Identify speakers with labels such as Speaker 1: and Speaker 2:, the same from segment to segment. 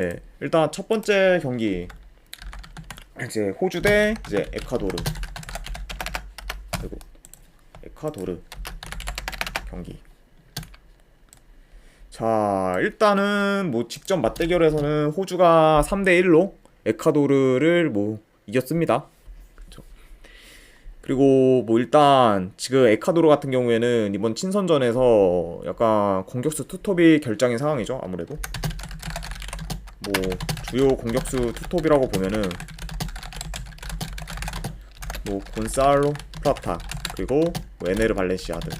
Speaker 1: 네, 일단 첫 번째 경기 이제 호주 대 이제 에콰도르. 그리고 에콰도르 경기. 자, 일단은 뭐 직접 맞대결에서는 호주가 3대 1로 에콰도르를 뭐 이겼습니다. 그쵸. 그리고 뭐 일단 지금 에콰도르 같은 경우에는 이번 친선전에서 약간 공격수 투톱이 결정인 상황이죠. 아무래도 뭐 주요 공격수 투톱이라고 보면은 뭐 곤살로 프라타 그리고 뭐 에네르 발렌시아 등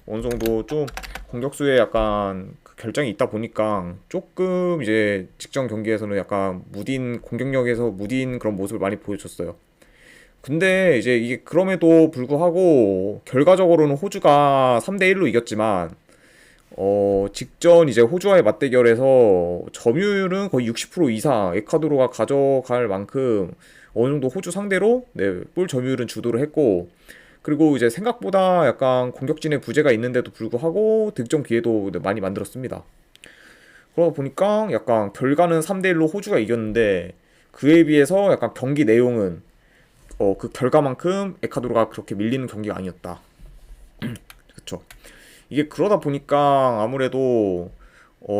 Speaker 1: 어느 정도 좀 공격수에 약간 그 결정이 있다 보니까 조금 이제 직전 경기에서는 약간 무딘 공격력에서 무딘 그런 모습을 많이 보여줬어요. 근데 이제 이게 그럼에도 불구하고 결과적으로는 호주가 3대 1로 이겼지만 직전 이제 호주와의 맞대결에서 점유율은 거의 60% 이상 에콰도르가 가져갈 만큼 어느 정도 호주 상대로 네, 볼 점유율은 주도를 했고 그리고 이제 생각보다 약간 공격진의 부재가 있는데도 불구하고 득점 기회도 네, 많이 만들었습니다. 그러다 보니까 약간 결과는 3대1로 호주가 이겼는데 그에 비해서 약간 경기 내용은 그 결과만큼 에콰도르가 그렇게 밀리는 경기가 아니었다. 그쵸. 이게 그러다 보니까 아무래도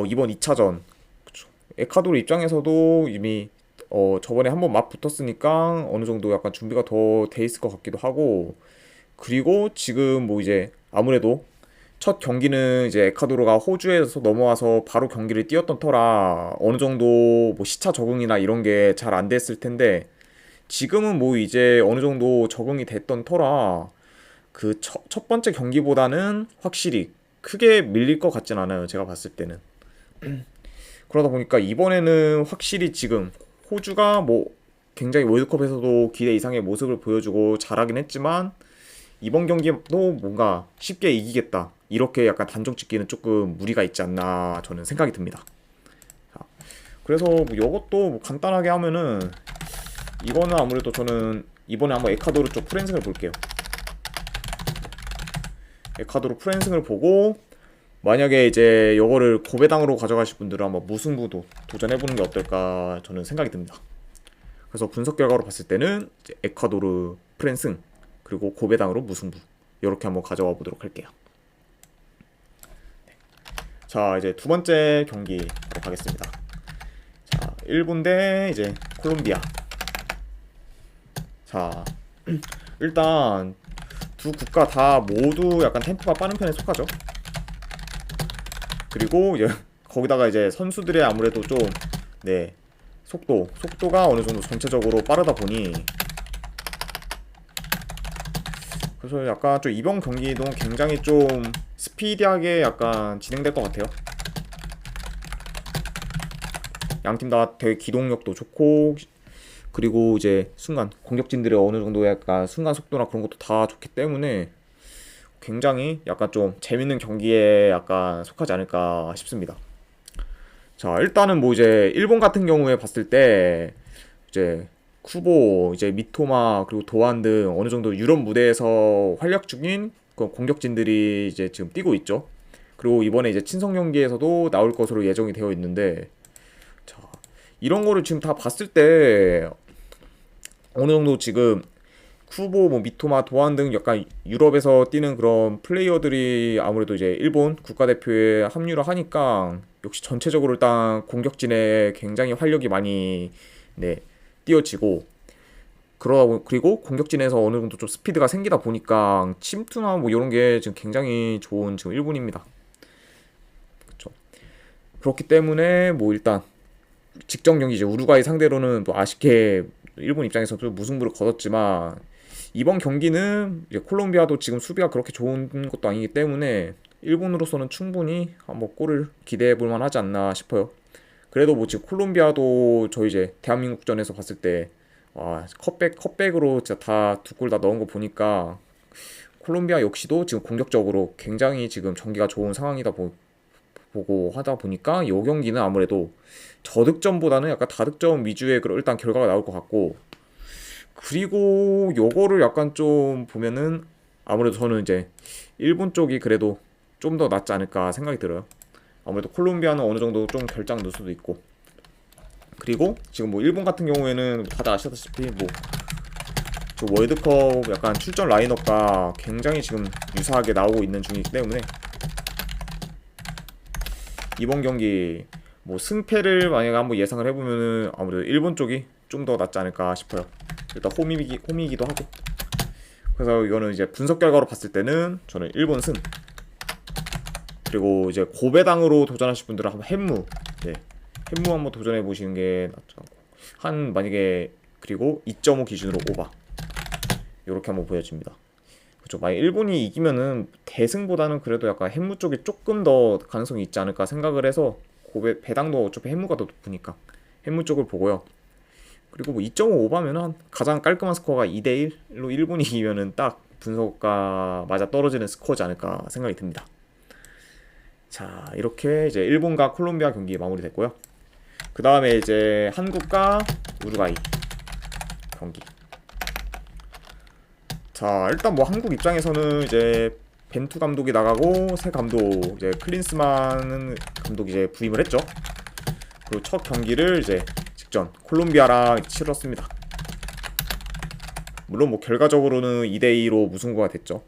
Speaker 1: 이번 2차전 그쵸. 에콰도르 입장에서도 이미 저번에 한번 맞 붙었으니까 어느 정도 약간 준비가 더 돼 있을 것 같기도 하고 그리고 지금 뭐 이제 아무래도 첫 경기는 이제 에콰도르가 호주에서 넘어와서 바로 경기를 뛰었던 터라 어느 정도 뭐 시차 적응이나 이런 게 잘 안 됐을 텐데 지금은 뭐 이제 어느 정도 적응이 됐던 터라 그 첫 번째 경기보다는 확실히 크게 밀릴 것 같진 않아요. 제가 봤을 때는. 그러다 보니까 이번에는 확실히 지금 호주가 뭐 굉장히 월드컵에서도 기대 이상의 모습을 보여주고 잘하긴 했지만 이번 경기도 뭔가 쉽게 이기겠다. 이렇게 약간 단정 짓기는 조금 무리가 있지 않나 저는 생각이 듭니다. 자, 그래서 뭐 이것도 뭐 간단하게 하면은 이거는 아무래도 저는 이번에 한번 에콰도르 쪽 프랜승을 볼게요. 에콰도르 프랜승을 보고 만약에 이제 요거를 고배당으로 가져가실 분들은 한번 무승부도 도전해보는 게 어떨까 저는 생각이 듭니다. 그래서 분석 결과로 봤을 때는 이제 에콰도르 프랜승 그리고 고배당으로 무승부 이렇게 한번 가져와 보도록 할게요. 자 이제 두 번째 경기 바로 가겠습니다. 자 일본 대 이제 콜롬비아. 자 일단 두 국가 다 모두 약간 템포가 빠른 편에 속하죠. 그리고 이제 거기다가 이제 선수들의 아무래도 좀 네 속도가 어느 정도 전체적으로 빠르다 보니 그래서 약간 좀 이번 경기도 굉장히 좀 스피디하게 약간 진행될 것 같아요. 양 팀 다 되게 기동력도 좋고 그리고 이제 순간 공격진들의 어느 정도 약간 순간 속도나 그런 것도 다 좋기 때문에 굉장히 약간 좀 재밌는 경기에 약간 속하지 않을까 싶습니다. 자, 일단은 뭐 이제 일본 같은 경우에 봤을 때 이제 쿠보, 이제 미토마 그리고 도안 등 어느 정도 유럽 무대에서 활약 중인 그 공격진들이 이제 지금 뛰고 있죠. 그리고 이번에 이제 친선 경기에서도 나올 것으로 예정이 되어 있는데 자, 이런 거를 지금 다 봤을 때 어느 정도 지금 쿠보, 뭐 미토마, 도안 등 약간 유럽에서 뛰는 그런 플레이어들이 아무래도 이제 일본 국가대표에 합류를 하니까 역시 전체적으로 일단 공격진에 굉장히 활력이 많이 네, 띄어지고 그리고 공격진에서 어느 정도 좀 스피드가 생기다 보니까 침투나 뭐 이런 게 지금 굉장히 좋은 지금 일본입니다. 그렇죠. 그렇기 때문에 뭐 일단 직전 경기 이제 우루과이 상대로는 뭐 아쉽게 일본 입장에서도 무승부를 거뒀지만 이번 경기는 이제 콜롬비아도 지금 수비가 그렇게 좋은 것도 아니기 때문에 일본으로서는 충분히 한번 골을 기대해 볼 만하지 않나 싶어요. 그래도 뭐 지금 콜롬비아도 저희 이제 대한민국전에서 봤을 때 와, 컵백으로 진짜 다 두 골 다 넣은 거 보니까 콜롬비아 역시도 지금 공격적으로 굉장히 지금 전개가 좋은 상황이다 보고 하다 보니까 이 경기는 아무래도 저득점보다는 약간 다득점 위주의 그런 일단 결과가 나올 것 같고 그리고 요거를 약간 좀 보면은 아무래도 저는 이제 일본 쪽이 그래도 좀 더 낫지 않을까 생각이 들어요. 아무래도 콜롬비아는 어느 정도 좀 결장 넣을 수도 있고 그리고 지금 뭐 일본 같은 경우에는 다들 아시다시피 뭐 저 월드컵 약간 출전 라인업과 굉장히 지금 유사하게 나오고 있는 중이기 때문에 이번 경기 뭐 승패를 만약에 한번 예상을 해보면은 아무래도 일본 쪽이 좀 더 낫지 않을까 싶어요. 일단 홈이기도 하고. 그래서 이거는 이제 분석 결과로 봤을 때는 저는 일본 승. 그리고 이제 고배당으로 도전하실 분들은 한번 햄무, 네, 햄무 한번 도전해 보시는 게 낫죠. 한 만약에 그리고 2.5 기준으로 오바. 요렇게 한번 보여집니다. 그렇죠. 만약 일본이 이기면은 대승보다는 그래도 약간 햄무 쪽이 조금 더 가능성이 있지 않을까 생각을 해서 배당도 어차피 햄무가 더 높으니까 햄무 쪽을 보고요. 그리고 뭐 2.5 오버면은 가장 깔끔한 스코어가 2대1로 일본이 이기면은 딱 분석가 맞아 떨어지는 스코어지 않을까 생각이 듭니다. 자, 이렇게 이제 일본과 콜롬비아 경기 마무리됐고요. 그 다음에 이제 한국과 우루과이 경기. 자, 일단 뭐 한국 입장에서는 이제 벤투 감독이 나가고 새 감독 이제 클린스만 감독이 이제 부임을 했죠. 그리고 첫 경기를 이제 직전 콜롬비아랑 치렀습니다. 물론 뭐 결과적으로는 2대2로 무승부가 됐죠.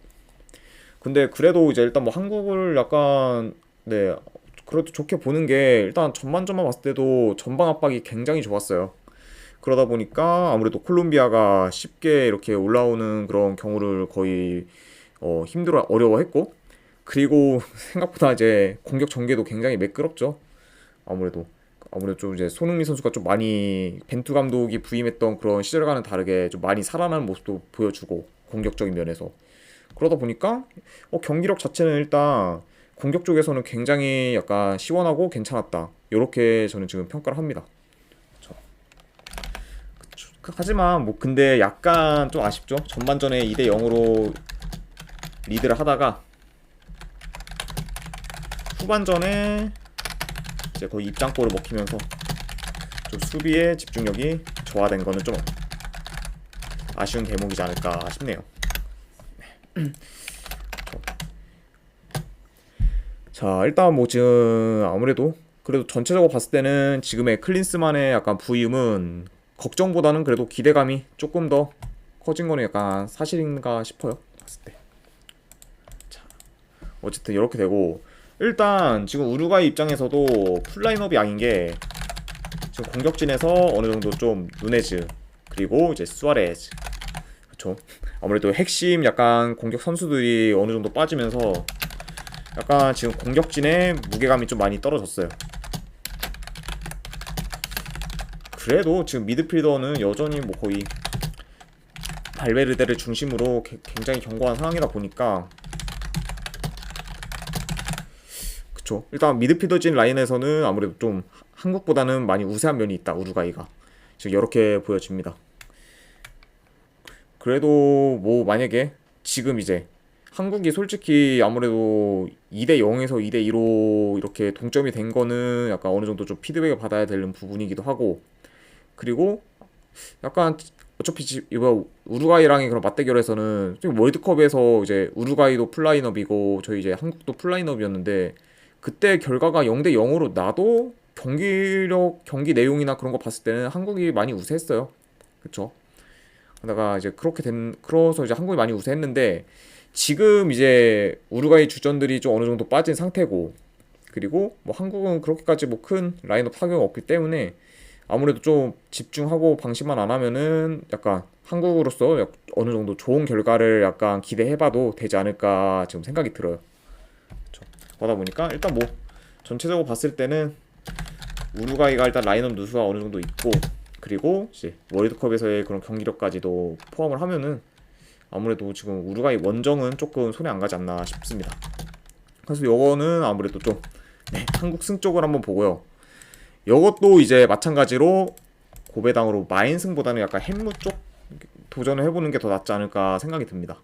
Speaker 1: 근데 그래도 이제 일단 뭐 한국을 약간 네 그래도 좋게 보는 게 일단 전반전만 봤을 때도 전방 압박이 굉장히 좋았어요. 그러다 보니까 아무래도 콜롬비아가 쉽게 이렇게 올라오는 그런 경우를 거의 어려워했고, 그리고 생각보다 이제 공격 전개도 굉장히 매끄럽죠. 아무래도 좀 이제 손흥민 선수가 좀 많이 벤투 감독이 부임했던 그런 시절과는 다르게 좀 많이 살아나는 모습도 보여주고 공격적인 면에서 그러다 보니까 경기력 자체는 일단 공격 쪽에서는 굉장히 약간 시원하고 괜찮았다. 이렇게 저는 지금 평가를 합니다. 하지만 뭐 근데 약간 좀 아쉽죠. 전반전에 2대 0으로 리드를 하다가 후반전에 이제 거의 입장골을 먹히면서 좀 수비의 집중력이 저하된 거는 좀 아쉬운 대목이지 않을까 싶네요. 자, 일단 뭐 지금 아무래도 그래도 전체적으로 봤을 때는 지금의 클린스만의 약간 부임은 걱정보다는 그래도 기대감이 조금 더 커진 거는 약간 사실인가 싶어요. 봤을 때. 자, 어쨌든 이렇게 되고 일단 지금 우루과이 입장에서도 풀라인업이 아닌 게 지금 공격진에서 어느 정도 좀 누네즈 그리고 이제 수아레즈 그렇죠. 아무래도 핵심 약간 공격 선수들이 어느 정도 빠지면서 약간 지금 공격진의 무게감이 좀 많이 떨어졌어요. 그래도 지금 미드필더는 여전히 뭐 거의 발베르데를 중심으로 굉장히 견고한 상황이다 보니까 그쵸. 일단 미드필더진 라인에서는 아무래도 좀 한국보다는 많이 우세한 면이 있다. 우루과이가 지금 이렇게 보여집니다. 그래도 뭐 만약에 지금 이제 한국이 솔직히 아무래도 2대 0에서 2대 2로 이렇게 동점이 된 거는 약간 어느 정도 좀 피드백을 받아야 되는 부분이기도 하고, 그리고 약간 어차피 이번 우루과이랑의 그런 맞대결에서는 월드컵에서 이제 우루과이도 풀라인업이고 저희 이제 한국도 풀라인업이었는데 그때 결과가 0대 0으로 나도 경기 내용이나 그런 거 봤을 때는 한국이 많이 우세했어요. 그쵸? 그러다가 이제 그래서 이제 한국이 많이 우세했는데 지금 이제 우루과이 주전들이 좀 어느 정도 빠진 상태고, 그리고 뭐 한국은 그렇게까지 뭐 큰 라인업 타격이 없기 때문에 아무래도 좀 집중하고 방심만 안 하면은 약간 한국으로서 어느 정도 좋은 결과를 약간 기대해봐도 되지 않을까 지금 생각이 들어요. 그렇죠. 그러다 보니까 일단 뭐 전체적으로 봤을 때는 우루과이가 일단 라인업 누수가 어느 정도 있고, 그리고 이제 월드컵에서의 그런 경기력까지도 포함을 하면은 아무래도 지금 우루과이 원정은 조금 손에 안 가지 않나 싶습니다. 그래서 요거는 아무래도 좀 한국 승 쪽을 한번 보고요. 이것도 이제 마찬가지로 고배당으로 마인승보다는 약간 햄무 쪽 도전을 해보는 게 더 낫지 않을까 생각이 듭니다.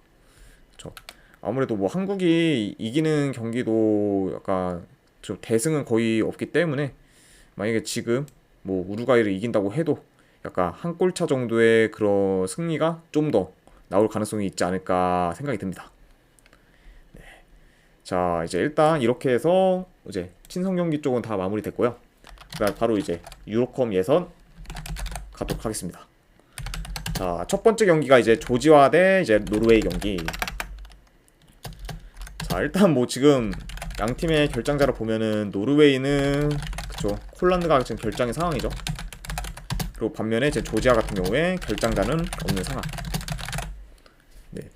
Speaker 1: 그렇죠. 아무래도 뭐 한국이 이기는 경기도 약간 좀 대승은 거의 없기 때문에 만약에 지금 뭐 우루과이를 이긴다고 해도 약간 한 골차 정도의 그런 승리가 좀 더 나올 가능성이 있지 않을까 생각이 듭니다. 네. 자, 이제 일단 이렇게 해서 이제 친선 경기 쪽은 다 마무리됐고요. 그다음 바로 이제 유로컵 예선 가도록 하겠습니다. 자, 첫 번째 경기가 이제 조지아 대 이제 노르웨이 경기. 자, 일단 뭐 지금 양 팀의 결장자를 보면은 노르웨이는 그쵸, 홀란드가 지금 결장의 상황이죠. 그리고 반면에 이제 조지아 같은 경우에 결장자는 없는 상황. 네,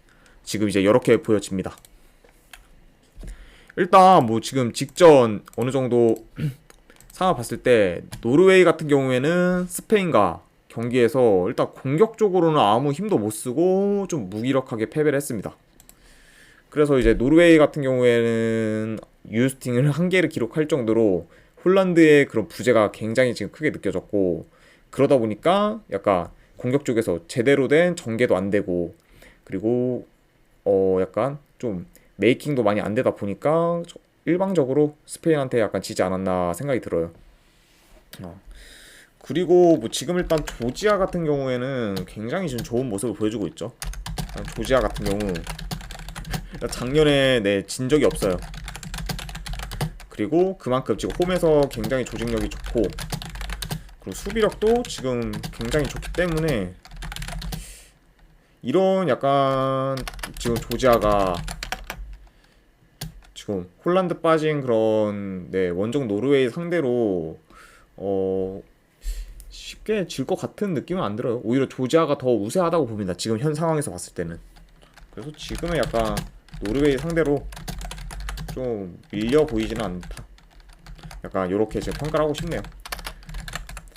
Speaker 1: 지금 이제 이렇게 보여집니다. 일단 뭐 지금 직전 어느 정도 상황을 봤을 때 노르웨이 같은 경우에는 스페인과 경기에서 일단 공격적으로는 아무 힘도 못 쓰고 좀 무기력하게 패배를 했습니다. 그래서 이제 노르웨이 같은 경우에는 유스팅을 한 개를 기록할 정도로 홀란드의 그런 부재가 굉장히 지금 크게 느껴졌고, 그러다 보니까 약간 공격 쪽에서 제대로 된 전개도 안 되고, 그리고 약간 좀 메이킹도 많이 안 되다 보니까 일방적으로 스페인한테 약간 지지 않았나 생각이 들어요. 그리고 뭐 지금 일단 조지아 같은 경우에는 굉장히 지금 좋은 모습을 보여주고 있죠. 조지아 같은 경우 작년에 진 적이 없어요. 그리고 그만큼 지금 홈에서 굉장히 조직력이 좋고, 그리고 수비력도 지금 굉장히 좋기 때문에 이런 약간 지금 조지아가 지금 홀란드 빠진 그런 원정 노르웨이 상대로 쉽게 질 것 같은 느낌은 안 들어요. 오히려 조지아가 더 우세하다고 봅니다. 지금 현 상황에서 봤을 때는. 그래서 지금은 약간 노르웨이 상대로 좀 밀려 보이지는 않다. 약간 요렇게 제가 평가를 하고 싶네요.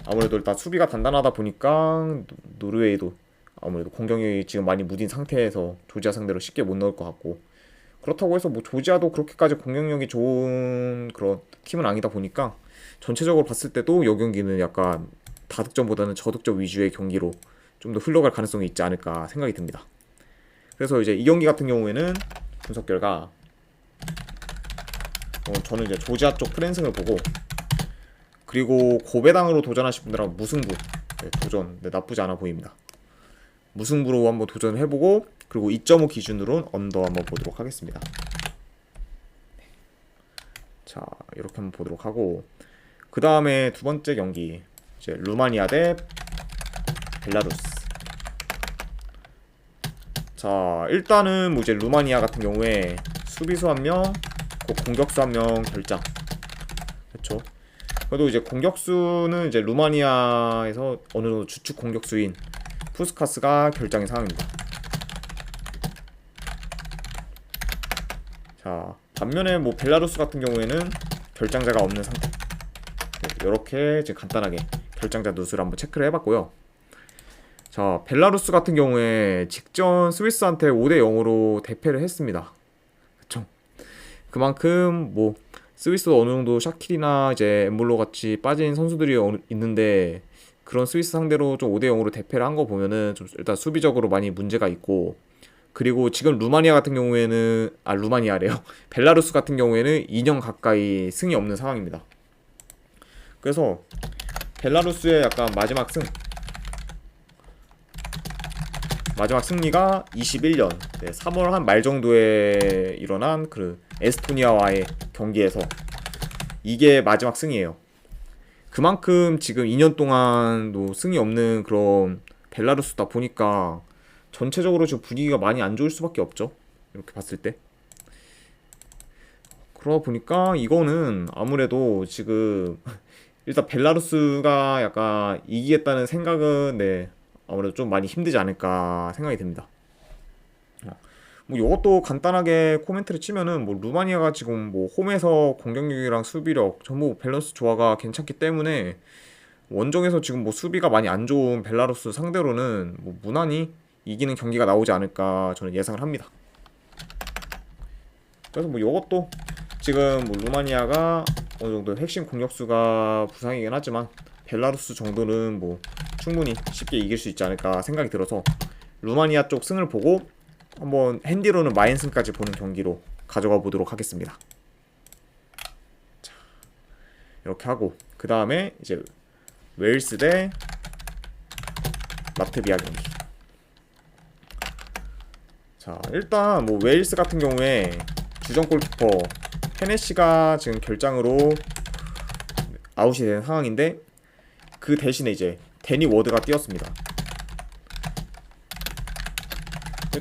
Speaker 1: 아무래도 일단 수비가 단단하다 보니까 노르웨이도 아무래도 공격이 지금 많이 무딘 상태에서 조지아 상대로 쉽게 못 넣을 것 같고, 그렇다고 해서 뭐 조지아도 그렇게까지 공격력이 좋은 그런 팀은 아니다 보니까 전체적으로 봤을 때도 이 경기는 약간 다득점보다는 저득점 위주의 경기로 좀 더 흘러갈 가능성이 있지 않을까 생각이 듭니다. 그래서 이제 이 경기 같은 경우에는 분석 결과 저는 이제 조지아 쪽 프랜승을 보고, 그리고 고배당으로 도전하실 분들은 무승부 도전 나쁘지 않아 보입니다. 무승부로 한번 도전을 해보고, 그리고 2.5 기준으로는 언더 한번 보도록 하겠습니다. 자, 이렇게 한번 보도록 하고, 그 다음에 두 번째 경기 이제 루마니아 대 벨라루스. 자, 일단은 뭐 이제 루마니아 같은 경우에 수비수 1명, 공격수 1명 결장. 그렇죠. 그래도 이제 공격수는 이제 루마니아에서 어느 정도 주축 공격수인 푸스카스가 결장의 상황입니다. 자, 반면에 뭐 벨라루스 같은 경우에는 결장자가 없는 상태. 이렇게 지금 간단하게 결장자 누수를 한번 체크를 해봤고요. 자, 벨라루스 같은 경우에 직전 스위스한테 5대 0으로 대패를 했습니다. 그쵸? 그만큼 뭐 스위스도 어느 정도 샤킬이나 이제 엠볼로 같이 빠진 선수들이 있는데, 그런 스위스 상대로 좀 5대 0으로 대패를 한 거 보면은 좀 일단 수비적으로 많이 문제가 있고, 그리고 지금 루마니아 같은 경우에는 루마니아래요. 벨라루스 같은 경우에는 2년 가까이 승이 없는 상황입니다. 그래서 벨라루스의 약간 마지막 승리가 21년 3월 한 말 정도에 일어난 그 에스토니아와의 경기에서 이게 마지막 승이에요. 그만큼 지금 2년 동안도 승이 없는 그런 벨라루스다 보니까 전체적으로 지금 분위기가 많이 안 좋을 수밖에 없죠. 이렇게 봤을 때. 그러다 보니까 이거는 아무래도 지금 일단 벨라루스가 약간 이기겠다는 생각은 아무래도 좀 많이 힘들지 않을까 생각이 듭니다. 뭐 이것도 간단하게 코멘트를 치면은 뭐 루마니아가 지금 뭐 홈에서 공격력이랑 수비력 전부 밸런스 조화가 괜찮기 때문에 원정에서 지금 뭐 수비가 많이 안 좋은 벨라루스 상대로는 뭐 무난히 이기는 경기가 나오지 않을까 저는 예상을 합니다. 그래서 뭐 이것도 지금 뭐 루마니아가 어느 정도 핵심 공격수가 부상이긴 하지만 벨라루스 정도는 뭐 충분히 쉽게 이길 수 있지 않을까 생각이 들어서 루마니아 쪽 승을 보고 한번 핸디로는 마인승까지 보는 경기로 가져가 보도록 하겠습니다. 자, 이렇게 하고 그 다음에 이제 웨일스 대 라트비아 경기. 자, 일단 뭐 웨일스 같은 경우에 주전 골키퍼 헤네시가 지금 결장으로 아웃이 된 상황인데, 그 대신에 이제 데니 워드가 뛰었습니다.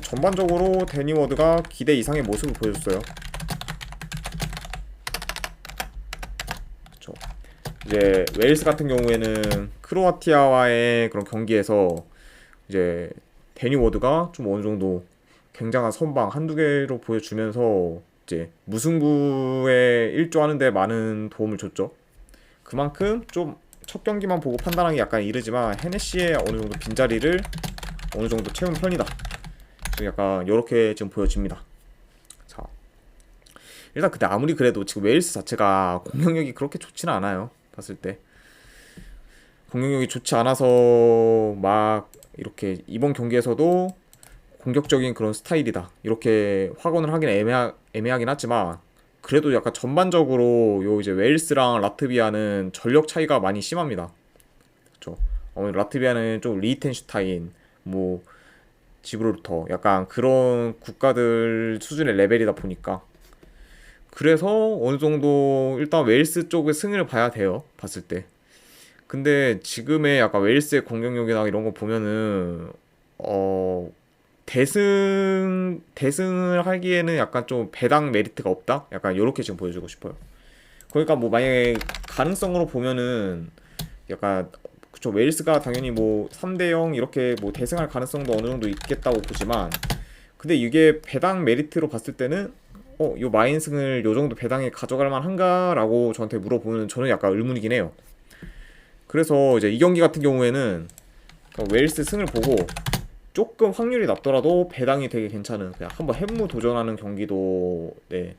Speaker 1: 전반적으로 데니 워드가 기대 이상의 모습을 보여줬어요. 그쵸. 이제 웨일스 같은 경우에는 크로아티아와의 그런 경기에서 이제 데니 워드가 좀 어느 정도 굉장한 선방 한두 개로 보여주면서 이제 무승부에 일조하는데 많은 도움을 줬죠. 그만큼 좀 첫 경기만 보고 판단하기 약간 이르지만 헤네시의 어느 정도 빈자리를 어느 정도 채운 편이다. 약간 이렇게 지금 보여집니다. 자, 일단 근데 아무리 그래도 지금 웨일스 자체가 공격력이 그렇게 좋지는 않아요. 봤을 때 공격력이 좋지 않아서 막 이렇게 이번 경기에서도 공격적인 그런 스타일이다 이렇게 확언을 하긴 애매하긴 하지만 그래도 약간 전반적으로 요 이제 웨일스랑 라트비아는 전력 차이가 많이 심합니다. 그렇죠. 라트비아는 좀 리히텐슈타인 뭐 지브롤터 약간 그런 국가들 수준의 레벨이다 보니까 그래서 어느 정도 일단 웨일스 쪽의 승리를 봐야 돼요. 봤을 때. 근데 지금의 약간 웨일스의 공격력이나 이런 거 보면은 대승을 하기에는 약간 좀 배당 메리트가 없다? 약간 요렇게 지금 보여주고 싶어요. 그러니까 뭐 만약에 가능성으로 보면은 약간 그쵸 웨일스가 당연히 뭐 3대0 이렇게 뭐 대승할 가능성도 어느 정도 있겠다고 보지만 근데 이게 배당 메리트로 봤을 때는 요 마인승을 요 정도 배당에 가져갈 만한가? 라고 저한테 물어보면 저는 약간 의문이긴 해요. 그래서 이제 이 경기 같은 경우에는 웨일스 승을 보고 조금 확률이 낮더라도 배당이 되게 괜찮은 그냥 한번 햄무 도전하는 경기도 네,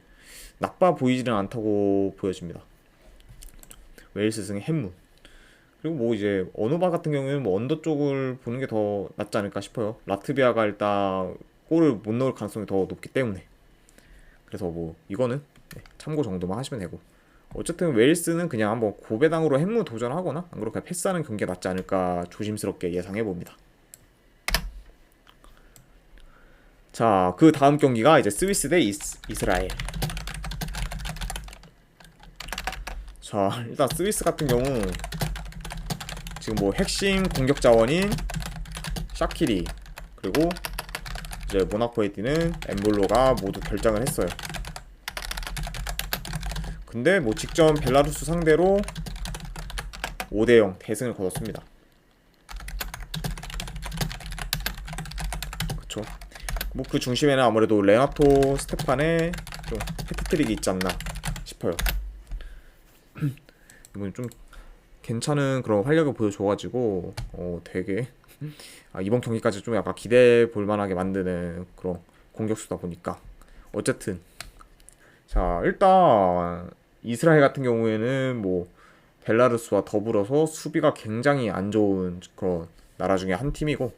Speaker 1: 나빠 보이지는 않다고 보여집니다. 웨일스 승의 햄무. 그리고 뭐 이제 어느바 같은 경우에는 뭐 언더 쪽을 보는 게 더 낫지 않을까 싶어요. 라트비아가 일단 골을 못 넣을 가능성이 더 높기 때문에. 그래서 뭐 이거는 네, 참고 정도만 하시면 되고. 어쨌든 웨일스는 그냥 한번 고배당으로 햄무 도전하거나 안 그렇게 패스하는 경기가 낫지 않을까 조심스럽게 예상해 봅니다. 자, 그 다음 경기가 이제 스위스 대 이스라엘. 자, 일단 스위스 같은 경우 지금 뭐 핵심 공격 자원인 샤키리 그리고 이제 모나코에 뛰는 엠볼로가 모두 결장을 했어요. 근데 뭐 직전 벨라루스 상대로 5대0 대승을 거뒀습니다. 그쵸. 뭐 그 중심에는 아무래도 레나토 스테판의 좀 해트트릭이 있지 않나 싶어요. 이건 좀 괜찮은 그런 활약을 보여줘가지고 되게 이번 경기까지 좀 약간 기대해 볼 만하게 만드는 그런 공격수다 보니까 어쨌든 자 일단 이스라엘 같은 경우에는 뭐 벨라루스와 더불어서 수비가 굉장히 안 좋은 그런 나라 중에 한 팀이고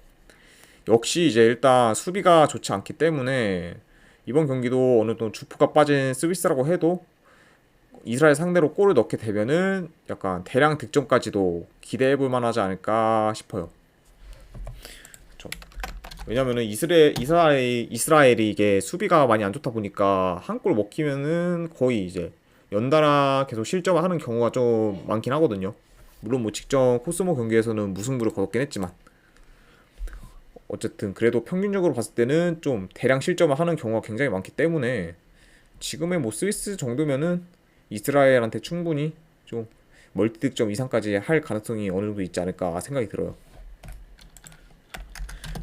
Speaker 1: 역시 이제 일단 수비가 좋지 않기 때문에 이번 경기도 어느 정도 주프가 빠진 스위스라고 해도 이스라엘 상대로 골을 넣게 되면은 약간 대량 득점까지도 기대해 볼 만하지 않을까 싶어요. 그쵸. 왜냐면은 이스라엘이 이게 수비가 많이 안 좋다 보니까 한 골 먹히면은 거의 이제 연달아 계속 실점을 하는 경우가 좀 많긴 하거든요. 물론 뭐 직전 코스모 경기에서는 무승부를 거뒀긴 했지만 어쨌든 그래도 평균적으로 봤을 때는 좀 대량 실점을 하는 경우가 굉장히 많기 때문에 지금의 뭐 스위스 정도면은 이스라엘한테 충분히 좀 멀티 득점 이상까지 할 가능성이 어느 정도 있지 않을까 생각이 들어요.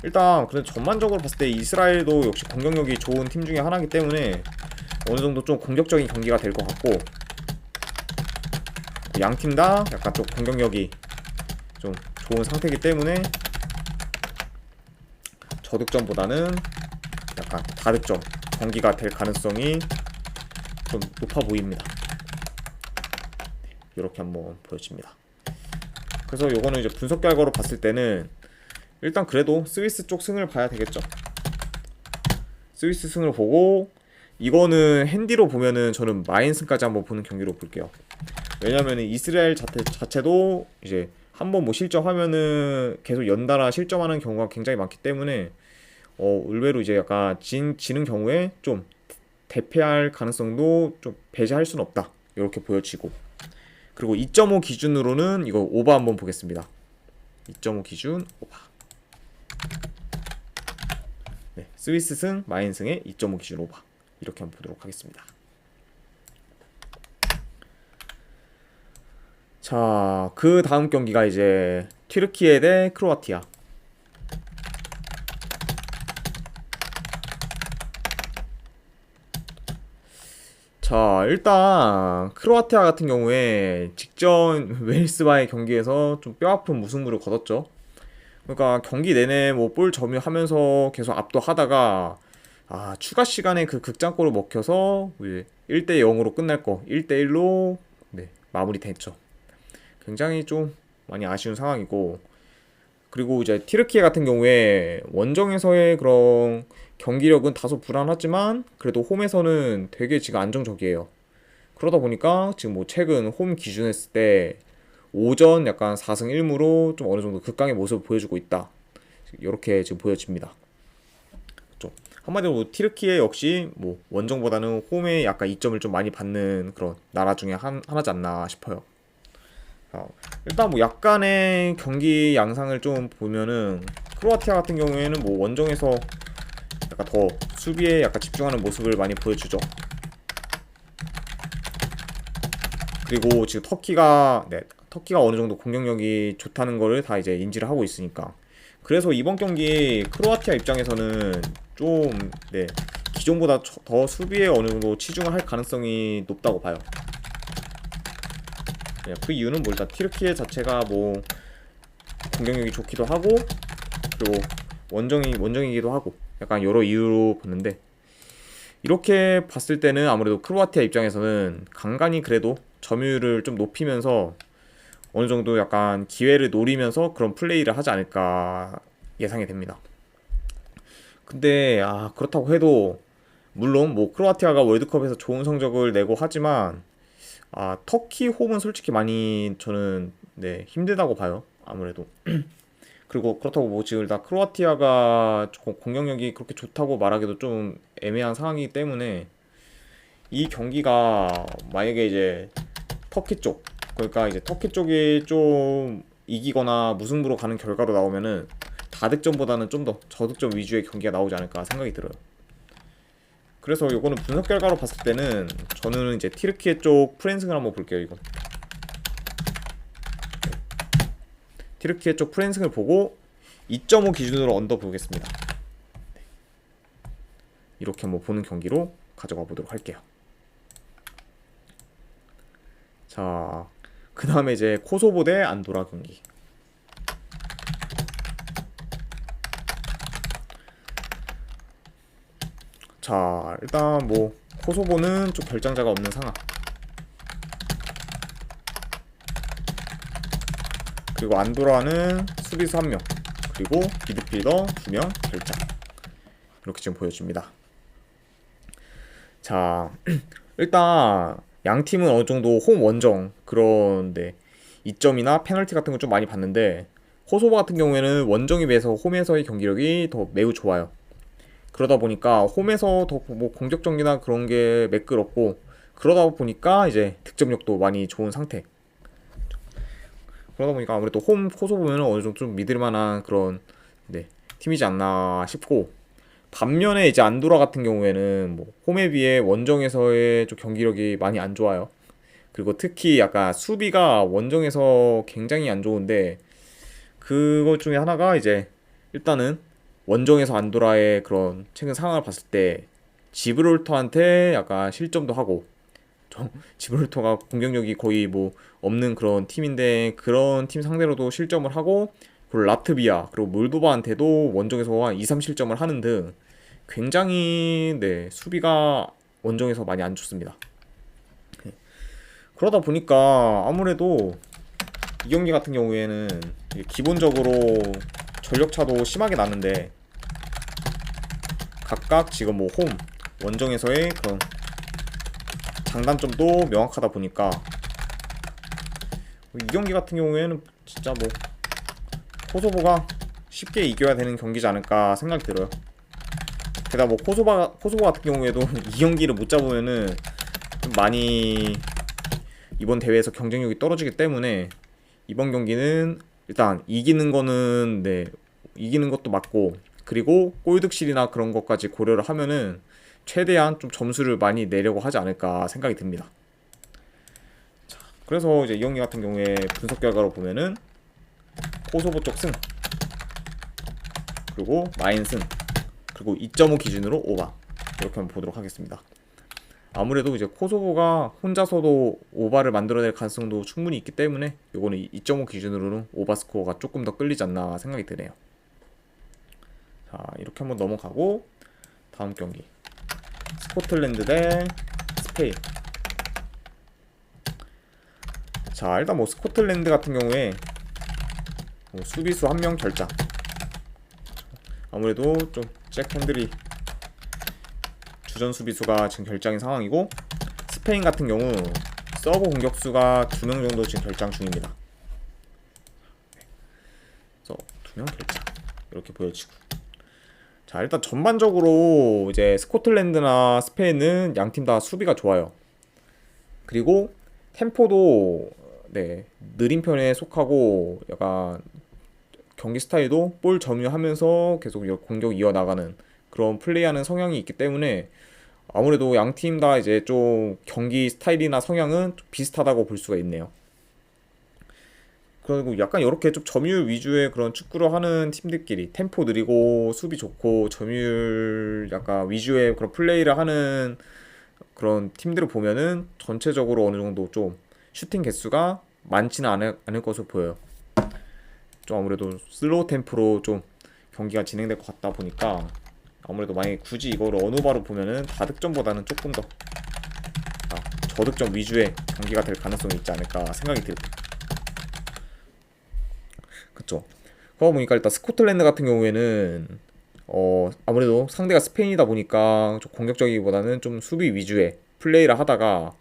Speaker 1: 일단 그래도 전반적으로 봤을 때 이스라엘도 역시 공격력이 좋은 팀 중에 하나이기 때문에 어느 정도 좀 공격적인 경기가 될 것 같고 양 팀 다 약간 좀 공격력이 좀 좋은 상태이기 때문에 저득점보다는 약간 다득점 경기가 될 가능성이 좀 높아 보입니다. 이렇게 한번 보여집니다. 그래서 요거는 이제 분석 결과로 봤을 때는 일단 그래도 스위스 쪽 승을 봐야 되겠죠. 스위스 승을 보고 이거는 핸디로 보면은 저는 마인승까지 한번 보는 경기로 볼게요. 왜냐면은 이스라엘 자체도 이제 한번 뭐 실점하면은 계속 연달아 실점하는 경우가 굉장히 많기 때문에 의외로 이제 약간 지는 경우에 좀 대패할 가능성도 좀 배제할 수는 없다. 이렇게 보여지고 그리고 2.5 기준으로는 이거 오버 한번 보겠습니다. 2.5 기준 오버. 네, 스위스 승, 마인 승의 2.5 기준 오버. 이렇게 한번 보도록 하겠습니다. 자, 그 다음 경기가 이제 튀르키예 대 크로아티아. 자, 일단 크로아티아 같은 경우에 직전 웨일스와의 경기에서 좀 뼈아픈 무승부를 거뒀죠. 그러니까 경기 내내 뭐 볼 점유하면서 계속 압도하다가 추가 시간에 그 극장골을 먹혀서 1대 0으로 끝날 거 1대 1로 마무리됐죠. 굉장히 좀 많이 아쉬운 상황이고, 그리고 이제 티르키예 같은 경우에 원정에서의 그런 경기력은 다소 불안하지만 그래도 홈에서는 되게 지금 안정적이에요. 그러다 보니까 지금 뭐 최근 홈 기준 했을 때 오전 약간 4승 1무로 좀 어느 정도 극강의 모습을 보여주고 있다. 이렇게 지금 보여집니다. 좀 한마디로 뭐 티르키예 역시 뭐 원정보다는 홈에 약간 이점을 좀 많이 받는 그런 나라 중에 하나지 않나 싶어요. 일단 뭐 약간의 경기 양상을 좀 보면은 크로아티아 같은 경우에는 뭐 원정에서 약간 더 수비에 약간 집중하는 모습을 많이 보여주죠. 그리고 지금 터키가 어느 정도 공격력이 좋다는 거를 다 이제 인지를 하고 있으니까, 그래서 이번 경기 크로아티아 입장에서는 좀 기존보다 더 수비에 어느 정도 치중을 할 가능성이 높다고 봐요. 그 이유는 뭐 일단 티르키예 자체가 뭐 공격력이 좋기도 하고, 그리고 원정이기도 하고 약간 여러 이유로 보는데, 이렇게 봤을 때는 아무래도 크로아티아 입장에서는 간간히 그래도 점유율을 좀 높이면서 어느 정도 약간 기회를 노리면서 그런 플레이를 하지 않을까 예상이 됩니다. 근데 그렇다고 해도 물론 뭐 크로아티아가 월드컵에서 좋은 성적을 내고 하지만 터키 홈은 솔직히 많이 저는 힘들다고 봐요. 아무래도. 그리고 그렇다고 뭐 지금 다 크로아티아가 공격력이 그렇게 좋다고 말하기도 좀 애매한 상황이기 때문에, 이 경기가 만약에 이제 터키 쪽, 그러니까 이제 터키 쪽이 좀 이기거나 무승부로 가는 결과로 나오면은 다득점보다는 좀 더 저득점 위주의 경기가 나오지 않을까 생각이 들어요. 그래서 요거는 분석 결과로 봤을 때는 저는 이제 티르키예 쪽 프랜승을 한번 볼게요. 이거 티르키예 쪽 프랜승을 보고 2.5 기준으로 언더 보겠습니다. 이렇게 한번 보는 경기로 가져가 보도록 할게요. 자, 그 다음에 이제 코소보 대 안도라 경기. 자, 일단 뭐 코소보는 좀 결장자가 없는 상황, 그리고 안도라는 수비수 1명, 그리고 미드필더 2명 결장, 이렇게 지금 보여줍니다. 자, 일단 양 팀은 어느 정도 홈 원정 그런데 이점이나 페널티 같은 걸 좀 많이 봤는데, 코소보 같은 경우에는 원정에 비해서 홈에서의 경기력이 더 매우 좋아요. 그러다 보니까 홈에서 더 뭐 공격 전개나 그런 게 매끄럽고, 그러다 보니까 이제 득점력도 많이 좋은 상태. 그러다 보니까 아무래도 홈 코소보면 어느 정도 좀 믿을 만한 그런 팀이지 않나 싶고, 반면에 이제 안도라 같은 경우에는 뭐 홈에 비해 원정에서의 좀 경기력이 많이 안 좋아요. 그리고 특히 약간 수비가 원정에서 굉장히 안 좋은데, 그것 중에 하나가 이제 일단은 원정에서 안도라의 그런 최근 상황을 봤을 때 지브롤터한테 약간 실점도 하고, 지브롤터가 공격력이 거의 뭐 없는 그런 팀인데 그런 팀 상대로도 실점을 하고, 그리고 라트비아 그리고 몰도바한테도 원정에서 한 2, 3실점을 하는 등 굉장히 수비가 원정에서 많이 안 좋습니다. 그러다 보니까 아무래도 이 경기 같은 경우에는 기본적으로 전력차도 심하게 나는데, 각각 지금 뭐 홈, 원정에서의 그런 장단점도 명확하다 보니까 이 경기 같은 경우에는 진짜 뭐 코소보가 쉽게 이겨야 되는 경기지 않을까 생각이 들어요. 게다가 뭐 코소보 같은 경우에도 이 경기를 못 잡으면은 좀 많이 이번 대회에서 경쟁력이 떨어지기 때문에 이번 경기는 일단 이기는 거는 네, 이기는 것도 맞고, 그리고 골득실이나 그런 것까지 고려를 하면은 최대한 좀 점수를 많이 내려고 하지 않을까 생각이 듭니다. 자, 그래서 이제 이 경기 같은 경우에 분석 결과로 보면은 코소보 쪽 승, 그리고 마인 승, 그리고 2.5 기준으로 오바, 이렇게 한번 보도록 하겠습니다. 아무래도 이제 코소보가 혼자서도 오바를 만들어낼 가능성도 충분히 있기 때문에 요거는 2.5 기준으로는 오바 스코어가 조금 더 끌리지 않나 생각이 드네요. 자, 이렇게 한번 넘어가고 다음 경기 스코틀랜드 대 스페인. 자, 일단 뭐 스코틀랜드 같은 경우에 뭐 수비수 한 명 결장, 아무래도 좀 잭 핸들이 주전 수비수가 지금 결장인 상황이고, 스페인 같은 경우 서브 공격수가 2명 정도 지금 결장 중입니다. 그래서 2명 결장 이렇게 보여지고, 자, 일단 전반적으로 이제 스코틀랜드나 스페인은 양팀 다 수비가 좋아요. 그리고 템포도 네, 느린 편에 속하고 약간 경기 스타일도 볼 점유하면서 계속 공격 이어나가는 그런 플레이하는 성향이 있기 때문에 아무래도 양 팀 다 이제 좀 경기 스타일이나 성향은 좀 비슷하다고 볼 수가 있네요. 그리고 약간 이렇게 좀 점유율 위주의 그런 축구를 하는 팀들끼리 템포 느리고 수비 좋고 점유율 약간 위주의 그런 플레이를 하는 그런 팀들을 보면은 전체적으로 어느 정도 좀 슈팅 개수가 많지는 않을 것으로 보여요. 좀 아무래도 슬로우 템포로 좀 경기가 진행될 것 같다 보니까 아무래도 만약에 굳이 이거를 어느바로 보면은 다득점보다는 조금 더 저득점 위주의 경기가 될 가능성이 있지 않을까 생각이 들고, 그쵸. 그러다 보니까 일단 스코틀랜드 같은 경우에는 아무래도 상대가 스페인이다 보니까 좀 공격적이기보다는 좀 수비 위주의 플레이를 하다가,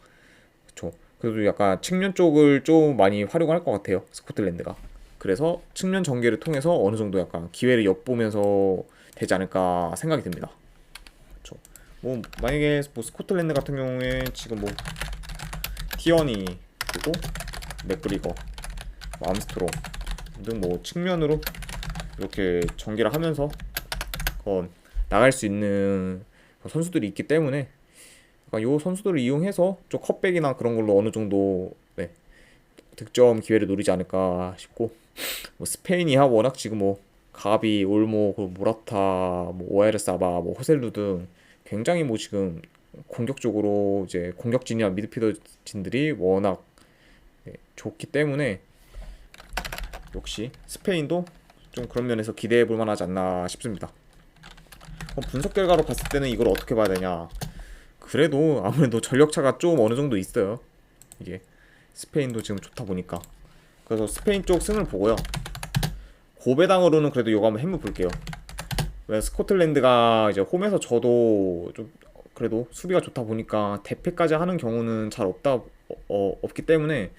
Speaker 1: 그쵸, 그래도 약간 측면 쪽을 좀 많이 활용할 것 같아요, 스코틀랜드가. 그래서 측면 전개를 통해서 어느 정도 약간 기회를 엿보면서 되지 않을까 생각이 듭니다. 그쵸. 뭐 만약에 뭐 스코틀랜드 같은 경우에 지금 뭐 티어니, 그리고 맥그리거, 뭐 암스트롱 등 뭐 측면으로 이렇게 전개를 하면서 나갈 수 있는 선수들이 있기 때문에 이 선수들을 이용해서 좀 컷백이나 그런 걸로 어느 정도 네, 득점 기회를 노리지 않을까 싶고, 뭐 스페인이야 워낙 지금 뭐 가비, 올모, 모라타, 뭐 오야르사바, 뭐 호셀루 등 굉장히 뭐 지금 공격적으로 이제 공격진이나 미드필더진들이 워낙 네, 좋기 때문에 역시 스페인도 좀 그런 면에서 기대해 볼 만하지 않나 싶습니다. 분석 결과로 봤을 때는 이걸 어떻게 봐야 되냐? 그래도 아무래도 전력차가 좀 어느 정도 있어요. 이게 스페인도 지금 좋다 보니까. 그래서 스페인 쪽 승을 보고요. 고배당으로는 그래도 이거 한번 해물 볼게요. 왜 스코틀랜드가 이제 홈에서 져도 좀 그래도 수비가 좋다 보니까 대패까지 하는 경우는 잘 없기 때문에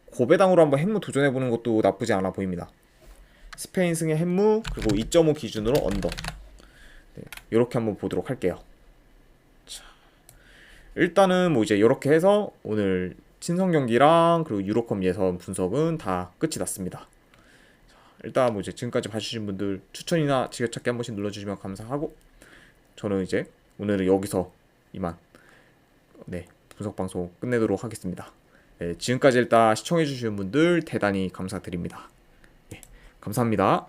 Speaker 1: 고배당으로 한번 햄무 도전해보는 것도 나쁘지 않아 보입니다. 스페인 승의 햄무, 그리고 2.5 기준으로 언더. 네, 이렇게 한번 보도록 할게요. 자, 일단은 뭐 이제 이렇게 해서 오늘 친선 경기랑 그리고 유로컵 예선 분석은 다 끝이 났습니다. 자, 일단 뭐 이제 지금까지 봐주신 분들 추천이나 지켜찾기 한 번씩 눌러주시면 감사하고, 저는 이제 오늘은 여기서 이만 네, 분석 방송 끝내도록 하겠습니다. 네, 지금까지 일단 시청해주신 분들 대단히 감사드립니다. 네, 감사합니다.